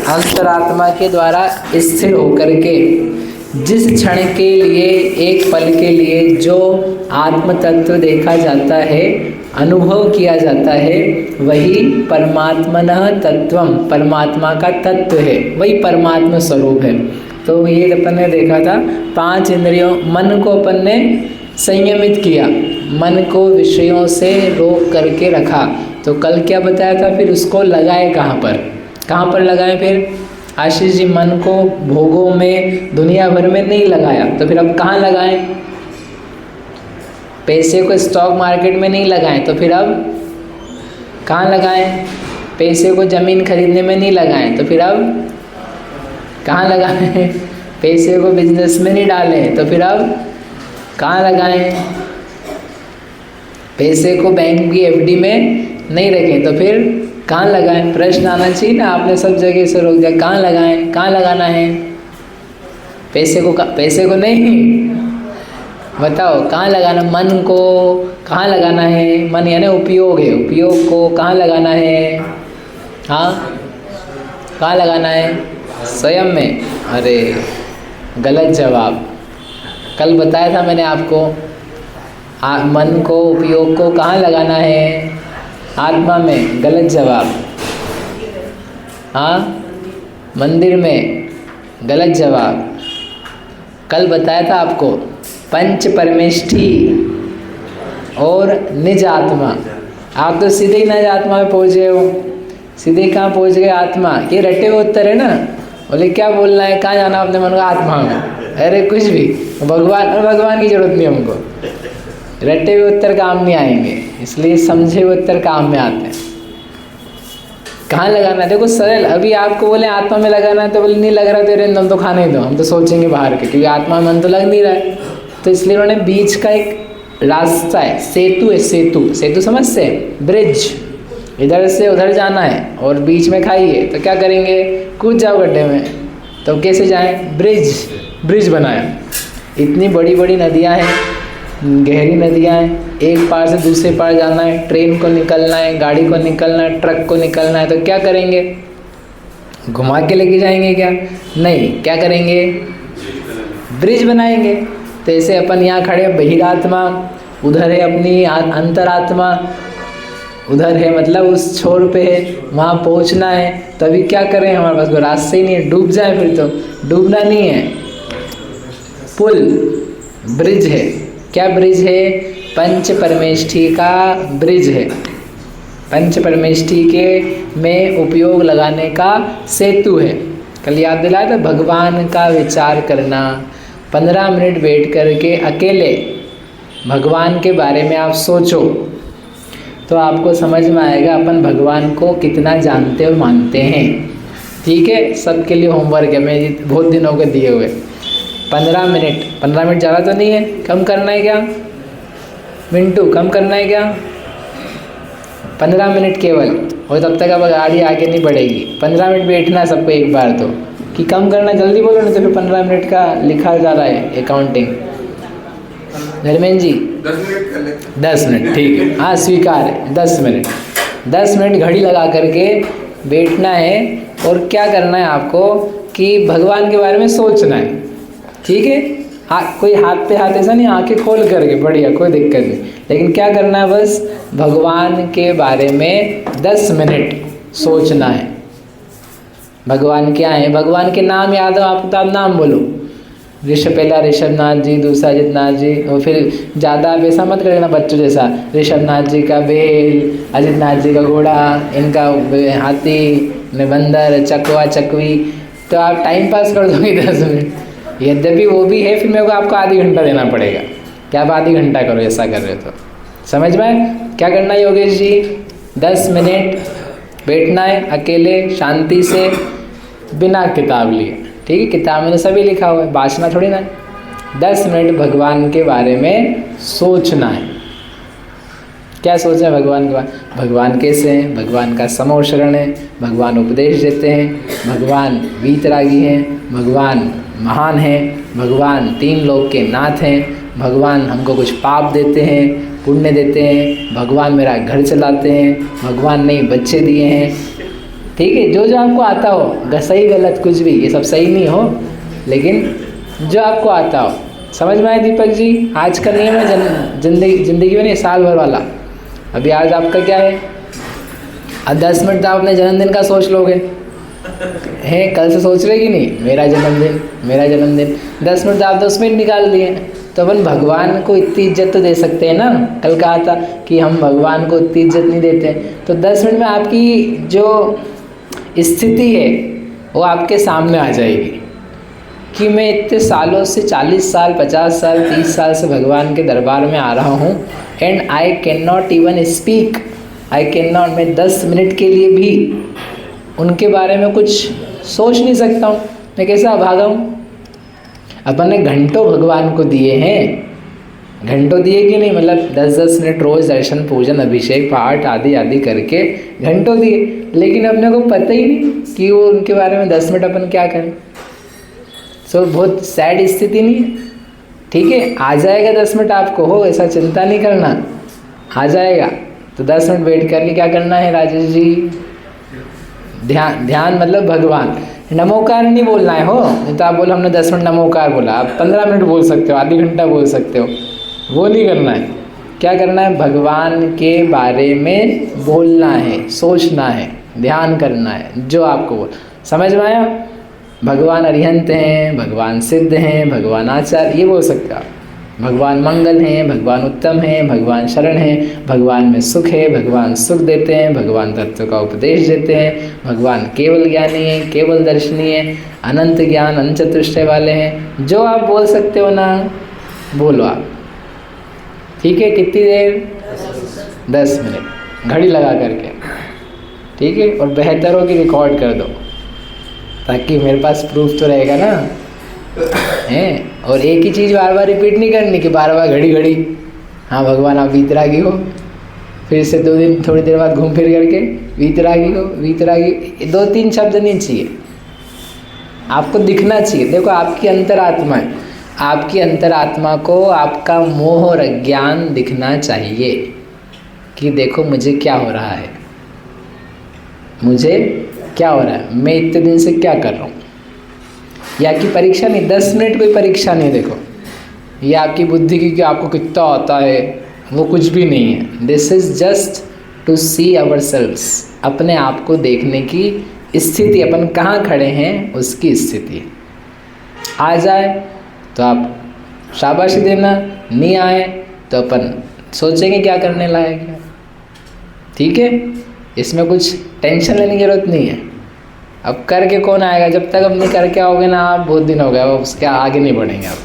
अंतरात्मा के द्वारा स्थिर होकर के जिस क्षण के लिए, एक पल के लिए जो आत्म तत्व देखा जाता है, अनुभव किया जाता है, वही परमात्मनः तत्वम, परमात्मा का तत्व है, वही परमात्मा स्वरूप है। तो ये अपन ने देखा था, 5 इंद्रियों, मन को अपन ने संयमित किया, मन को विषयों से रोक करके रखा। तो कल क्या बताया था, फिर उसको लगाए कहाँ पर लगाए फिर? आशीष जी, मन को भोगों में, दुनिया भर में नहीं लगाया, तो फिर अब कहाँ लगाएं? पैसे को स्टॉक मार्केट में नहीं लगाएं, तो फिर अब कहाँ लगाएं? पैसे को ज़मीन खरीदने में नहीं लगाएं, तो फिर अब कहाँ लगाएं? पैसे को बिजनेस में नहीं डालें, तो फिर अब कहाँ लगाएं? पैसे को बैंक की एफडी में नहीं रखें, तो फिर कहाँ लगाएं? प्रश्न आना चाहिए ना, आपने सब जगह से रोक दिया, कहाँ लगाएं? कहाँ लगाना है? पैसे को नहीं, बताओ कहाँ लगाना? मन को कहाँ लगाना है? मन यानी उपयोग है, उपयोग को कहाँ लगाना है? हाँ, कहाँ लगाना है? स्वयं में। अरे गलत जवाब। कल बताया था मैंने आपको, मन को, उपयोग को कहाँ लगाना है? आत्मा में। गलत जवाब। हाँ, मंदिर में। गलत जवाब। कल बताया था आपको, पंच परमेष्ठी और निज आत्मा। आप तो सीधे ही निज आत्मा में पहुँच गए हो। सीधे कहाँ पहुँच गए? आत्मा। ये रटे हुए उत्तर है ना। बोले क्या बोलना है, कहाँ जाना आपने? मन को आत्मा में। अरे कुछ भी, भगवान की जरूरत नहीं हमको। रटे हुए उत्तर काम नहीं आएंगे, इसलिए समझे हुए उत्तर काम में आते हैं। कहाँ लगाना है? देखो सरल। अभी आपको बोले आत्मा में लगाना है, तो बोले नहीं लग रहा, तेरे हम तो खाने दो, हम तो सोचेंगे बाहर के, क्योंकि आत्मा में मन तो लग नहीं रहा है। तो इसलिए उन्होंने बीच का एक रास्ता है, सेतु है, सेतु समझते हैं? ब्रिज। इधर से उधर जाना है और बीच में खाई है, तो क्या करेंगे? कूद जाओ गड्ढे में। तो कैसे जाएं? ब्रिज बनाया। इतनी बड़ी बड़ी नदियाँ हैं, गहरी नदियाँ हैं, एक पार से दूसरे पार जाना है, ट्रेन को निकलना है, गाड़ी को निकलना है, ट्रक को निकलना है, तो क्या करेंगे? घुमा के लेके जाएंगे क्या? नहीं, क्या करेंगे? ब्रिज बनाएंगे। तो ऐसे अपन यहाँ खड़े, बहिरात्मा उधर है, अपनी अंतरात्मा उधर है, मतलब उस छोर पे है, वहाँ पहुँचना है। तो अभी क्या करें? हमारे पास कोई रास्ता ही नहीं है, डूब जाए फिर तो। डूबना नहीं है, पुल, ब्रिज है। क्या ब्रिज है? पंच परमेष्ठी का ब्रिज है। पंच परमेष्ठी के में उपयोग लगाने का सेतु है। कल याद दिलाया था, भगवान का विचार करना। 15 मिनट बैठ करके अकेले भगवान के बारे में आप सोचो, तो आपको समझ में आएगा अपन भगवान को कितना जानते और मानते हैं। ठीक है, सबके लिए होमवर्क है, मैं बहुत दिनों के दिए हुए। 15 मिनट ज़्यादा तो नहीं है? कम करना है क्या मिंटू? कम करना है क्या? 15 मिनट केवल, और तब तक अब गाड़ी आगे नहीं बढ़ेगी। 15 मिनट बैठना है सबको एक बार तो, कि कम करना, जल्दी बोलो नहीं तो फिर 15 मिनट का लिखा जा रहा है अकाउंटिंग। धर्मेंद्र जी 10 मिनट, ठीक है, हाँ स्वीकार है। 10 मिनट घड़ी लगा करके बैठना है, और क्या करना है आपको कि भगवान के बारे में सोचना है। ठीक है, हाँ, कोई हाथ पे हाथ ऐसा नहीं, आंखें खोल करके, बढ़िया, कोई दिक्कत नहीं। लेकिन क्या करना है? बस भगवान के बारे में 10 मिनट सोचना है। भगवान क्या है? भगवान के नाम याद हो आपको तो आप नाम बोलो। पहला ऋषभनाथ जी, दूसरा अजितनाथ जी, और फिर ज़्यादा आप ऐसा मत कर देना बच्चों जैसा, ऋषभनाथ जी का बैल, अजितनाथ जी का घोड़ा, इनका हाथी, बंदर, चकवा, चकवी, तो आप टाइम पास कर दोगे 10 मिनट। यद्यपि वो भी है, फिर मेरे को आपको आधी घंटा देना पड़ेगा, क्या आप आधी घंटा करो ऐसा कर रहे हो तो। समझ में क्या करना है योगेश जी? 10 मिनट बैठना है अकेले, शांति से, बिना किताब लिए। ठीक है, किताब में तो सभी लिखा हुआ है, बाँचना थोड़ी ना। 10 मिनट भगवान के बारे में सोचना है। क्या सोचना है भगवान के बारे? भगवान कैसे हैं, भगवान का समोशरण है, भगवान उपदेश देते हैं, भगवान वीतरागी हैं, भगवान महान हैं, भगवान 3 लोक के नाथ हैं, भगवान हमको कुछ पाप देते हैं, पुण्य देते हैं, भगवान मेरा घर चलाते हैं, भगवान नए बच्चे दिए हैं, ठीक है, जो जो आपको आता हो, सही गलत कुछ भी, ये सब सही नहीं हो, लेकिन जो आपको आता हो। समझ में आए दीपक जी? आज का नियम है जिंदगी में नहीं, साल भर वाला। अभी आज आपका क्या है? अब 10 मिनट तो आप अपने जन्मदिन का सोच लोगे हैं, कल से सोच रहे कि नहीं मेरा जन्मदिन मेरा जन्मदिन, 10 मिनट तो आप 10 मिनट निकाल दिए। तो अपन भगवान को इतनी इज्जत तो दे सकते हैं ना। कल कहा था कि हम भगवान को इतनी इज्जत नहीं देते, तो 10 मिनट में आपकी जो स्थिति है वो आपके सामने आ जाएगी कि मैं इतने सालों से 40 साल 50 साल 30 साल से भगवान के दरबार में आ रहा हूँ, and I can not even speak, I can not, मैं 10 मिनट के लिए भी उनके बारे में कुछ सोच नहीं सकता हूँ। मैं कैसा अभागा हूँ? अपन ने घंटों भगवान को दिए हैं, घंटों दिए कि नहीं, मतलब 10-10 मिनट रोज़ दर्शन पूजन अभिषेक पाठ आदि आदि करके घंटों दिए, लेकिन अपने को पता ही नहीं कि वो उनके बारे में 10 मिनट अपन क्या करें। सो बहुत सैड स्थिति नहीं है? ठीक है, आ जाएगा 10 मिनट आपको, हो ऐसा चिंता नहीं करना, आ जाएगा। तो 10 मिनट वेट करके क्या करना है राजेश जी? ध्यान मतलब भगवान, नमोकार नहीं बोलना है। हो नहीं तो आप बोलो हमने 10 मिनट नमोकार बोला, आप 15 मिनट बोल सकते हो, आधी घंटा बोल सकते हो, वो नहीं करना है। क्या करना है? भगवान के बारे में बोलना है, सोचना है, ध्यान करना है, जो आपको बोल। समझ में आया? भगवान अरिहंत हैं, भगवान सिद्ध हैं, भगवान आचार्य, ये बोल सकते हो आप। भगवान मंगल हैं, भगवान उत्तम हैं, भगवान शरण हैं, भगवान में सुख है, भगवान सुख देते हैं, भगवान तत्व का उपदेश देते हैं, भगवान केवल ज्ञानी है, केवल दर्शनी है, अनंत ज्ञान अनंत चतुष्टय वाले हैं। जो आप बोल सकते हो ना, बोलो आप। ठीक है, कितनी देर? 10 मिनट घड़ी लगा करके, ठीक है। और बेहतर हो कि रिकॉर्ड कर दो, ताकि मेरे पास प्रूफ तो रहेगा ना, हैं। और एक ही चीज़ बार बार रिपीट नहीं करनी कि बार बार घड़ी घड़ी, हाँ भगवान आप वीतरागी हो, फिर से 2 दिन थोड़ी देर बाद घूम फिर करके वीतरागी हो, वीतरागी, 2-3 शब्द नहीं चाहिए, आपको दिखना चाहिए। देखो आपकी अंतरात्मा है, आपकी अंतरात्मा को आपका मोह और अज्ञान दिखना चाहिए कि देखो मुझे क्या हो रहा है, मुझे क्या हो रहा है, मैं इतने दिन से क्या कर रहा हूँ। या की परीक्षा नहीं, 10 मिनट कोई परीक्षा नहीं। देखो ये आपकी बुद्धि की कि आपको कितना आता है, वो कुछ भी नहीं है। This is just to see ourselves, अपने आप को देखने की स्थिति, अपन कहाँ खड़े हैं उसकी स्थिति। आ जाए तो आप शाबाशी देना, नहीं आए तो अपन सोचेंगे क्या करने लायक है। ठीक है, इसमें कुछ टेंशन लेने की जरूरत नहीं है। अब करके कौन आएगा? जब तक अब नहीं करके आओगे ना आप, बहुत दिन हो गया, अब उसके आगे नहीं बढ़ेंगे आप।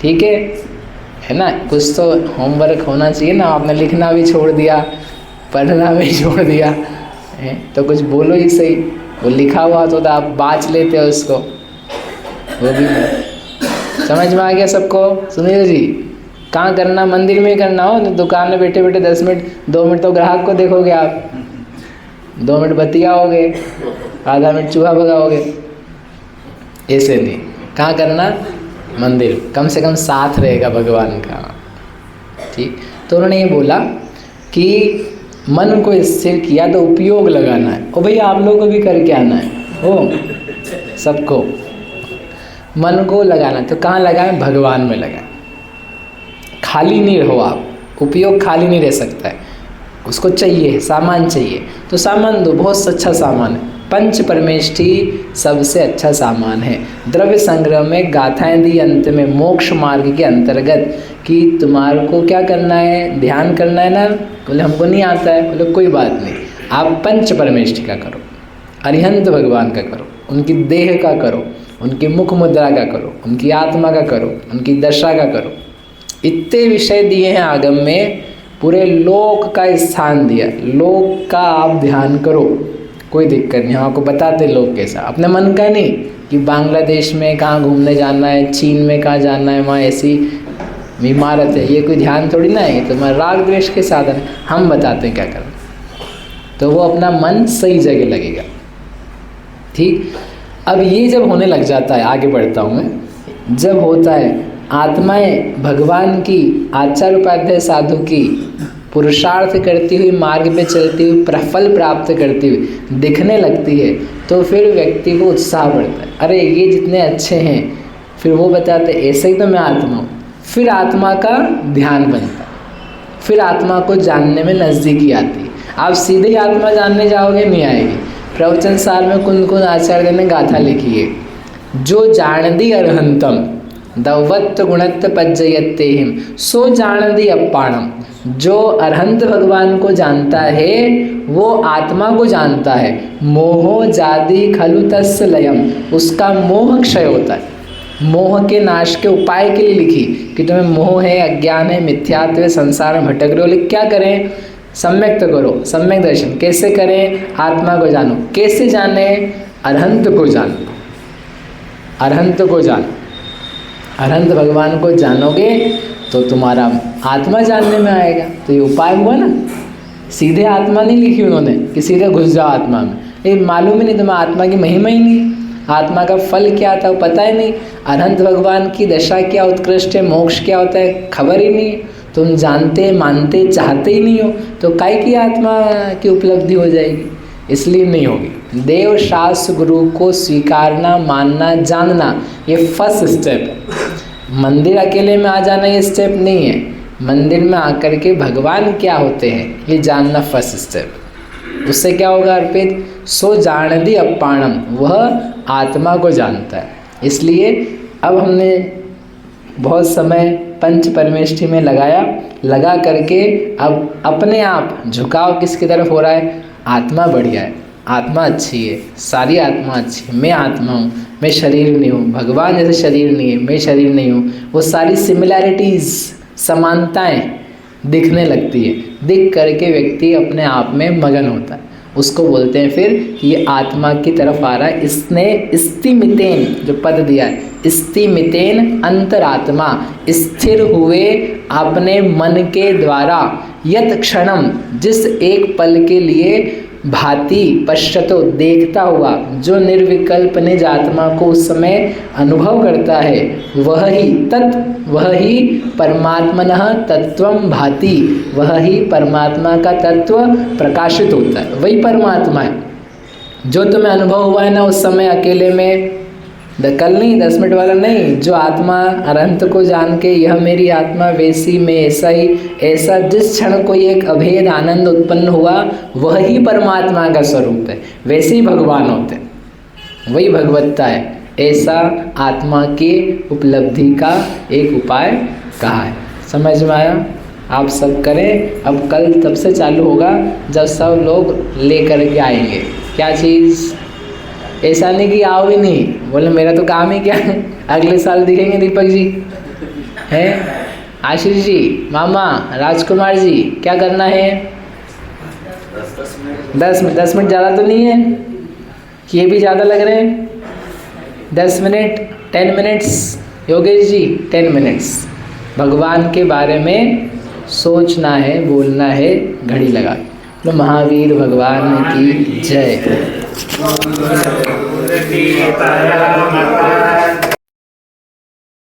ठीक है ना? कुछ तो होमवर्क होना चाहिए ना। आपने लिखना भी छोड़ दिया, पढ़ना भी छोड़ दिया है, तो कुछ बोलो ही सही। वो लिखा हुआ तो आप बाँच लेते हो उसको, वो भी समझ में आ गया सबको? सुनील जी, कहाँ करना? मंदिर में करना हो, दुकान में बैठे बैठे 10 मिनट 2 मिनट तो ग्राहक को देखोगे आप, 2 मिनट बतियाओगे, आधा मिनट चूहा भगाओगे, ऐसे नहीं। कहाँ करना? मंदिर, कम से कम साथ रहेगा भगवान का। ठीक, तो उन्होंने ये बोला कि मन को स्थिर किया तो उपयोग लगाना है। ओ भैया आप लोगों को भी करके आना है, हो सबको मन को लगाना। तो कहाँ लगाएं? भगवान में लगाएं। खाली नहीं रहो आप, उपयोग खाली नहीं रह सकता है, उसको चाहिए, सामान चाहिए। तो सामान दो, बहुत अच्छा सामान है। पंच परमेष्ठी सबसे अच्छा सामान है। द्रव्य संग्रह में गाथाएं दी अंत में मोक्ष मार्ग के अंतर्गत कि तुम्हारे को क्या करना है, ध्यान करना है ना। बोले हमको नहीं आता है, बोले कोई बात नहीं, आप पंच परमेष्ठी का करो, अरिहंत भगवान का करो, उनकी देह का करो, उनकी मुख मुद्रा का करो, उनकी आत्मा का करो, उनकी दशा का करो। इतने विषय दिए हैं आगम में, पूरे लोक का स्थान दिया, लोक का आप ध्यान करो, कोई दिक्कत नहीं। हम आपको बताते लोग कैसा, अपने मन का नहीं कि बांग्लादेश में कहाँ घूमने जाना है, चीन में कहाँ जाना है, वहाँ ऐसी इमारत है, ये कोई ध्यान थोड़ी ना है, तुम्हारा राग द्वेष के साधन है। हम बताते हैं क्या करना, तो वो अपना मन सही जगह लगेगा। ठीक, अब ये जब होने लग जाता है, आगे बढ़ता हूँ मैं, जब होता है आत्माएं भगवान की, आचार्य उपाध्याय साधु की पुरुषार्थ करती हुई, मार्ग पे चलती हुई, फल प्राप्त करती हुई दिखने लगती है, तो फिर व्यक्ति को उत्साह बढ़ता है, अरे ये जितने अच्छे हैं, फिर वो बताते ऐसे ही तो मैं आत्मा हूँ। फिर आत्मा का ध्यान बनता है, फिर आत्मा को जानने में नज़दीकी आती है। आप सीधे ही आत्मा जानने जाओगे, नहीं आएगी। प्रवचन सार में कुंद कुंद आचार्य ने गाथा लिखी है, जो जानदी अरहंतम दवत्त गुणत्त पज्जयत्तेहिम सो जानदी अप्पाणम। जो अरहंत भगवान को जानता है वो आत्मा को जानता है। मोहो जाति खलु तस्य लयम, उसका मोह क्षय होता है। मोह के नाश के उपाय के लिए लिखी कि तुम्हें मोह है, अज्ञान है, मिथ्यात्व है, संसार में भटक रहे हो, लेकिन क्या करें? सम्यक तो करो, सम्यक दर्शन। कैसे करें? आत्मा को जानो। कैसे जाने? अरहंत को जानो, अरहंत को जानो। अरहंत भगवान को जानोगे तो तुम्हारा आत्मा जानने में आएगा। तो ये उपाय हुआ ना। सीधे आत्मा नहीं लिखी उन्होंने कि सीधे घुस जाओ आत्मा में, ये मालूम ही नहीं तुम्हें, आत्मा की महिमा ही नहीं, आत्मा का फल क्या था वो पता ही नहीं, अनंत भगवान की दशा क्या उत्कृष्ट है, मोक्ष क्या होता है खबर ही नहीं, तुम जानते मानते चाहते ही नहीं हो, तो काय की आत्मा की उपलब्धि हो जाएगी? इसलिए नहीं होगी। देव शास्त्र गुरु को स्वीकारना, मानना, जानना, ये फर्स्ट स्टेप है। मंदिर अकेले में आ जाना ये स्टेप नहीं है। मंदिर में आकर के भगवान क्या होते हैं ये जानना फर्स्ट स्टेप। उससे क्या होगा अर्पित? सो जानदी अप्पाणम, वह आत्मा को जानता है। इसलिए अब हमने बहुत समय पंच परमेष्ठी में लगा करके अब अपने आप झुकाव किसकी तरफ हो रहा है? आत्मा बढ़िया है, आत्मा अच्छी है, सारी आत्मा अच्छी है, मैं आत्मा हूँ, मैं शरीर नहीं हूँ, भगवान जैसे शरीर नहीं है, मैं शरीर नहीं हूँ। वो सारी सिमिलैरिटीज़, समानताएं दिखने लगती है। दिख करके व्यक्ति अपने आप में मगन होता है। उसको बोलते हैं फिर कि ये आत्मा की तरफ आ रहा है। इसने स्थिमितेन जो पद दिया है, स्थिमितेन अंतरात्मा, स्थिर हुए अपने मन के द्वारा, यत क्षणम जिस एक पल के लिए, भांति पश्यतो देखता हुआ, जो निर्विकल्प निज आत्मा को उस समय अनुभव करता है, वह ही परमात्मनः तत्वम भाति, वह ही परमात्मा का तत्व प्रकाशित होता है। वही परमात्मा है जो तुम्हें अनुभव हुआ है ना उस समय अकेले में, कल नहीं 10 मिनट वाला नहीं, जो आत्मा अनंत को जान के यह मेरी आत्मा वैसी में ऐसा ही, ऐसा जिस क्षण कोई एक अभेद आनंद उत्पन्न हुआ वह ही परमात्मा का स्वरूप है। वैसे ही भगवान होते हैं, वही भगवत्ता है। ऐसा आत्मा की उपलब्धि का एक उपाय कहा है। समझ में आया? आप सब करें। अब कल तब से चालू होगा जब सब लोग लेकर के आएंगे। क्या चीज़? ऐसा नहीं कि आओ भी नहीं, बोले मेरा तो काम ही क्या है, अगले साल दिखेंगे दीपक जी हैं, आशीष जी, मामा, राजकुमार जी, क्या करना है? 10 मिनट ज़्यादा तो नहीं है कि ये भी ज़्यादा लग रहे हैं? 10 minute, 10 minutes. Yogesh ji 10 minutes भगवान के बारे में सोचना है, बोलना है, घड़ी लगा। तो महावीर भगवान की जय।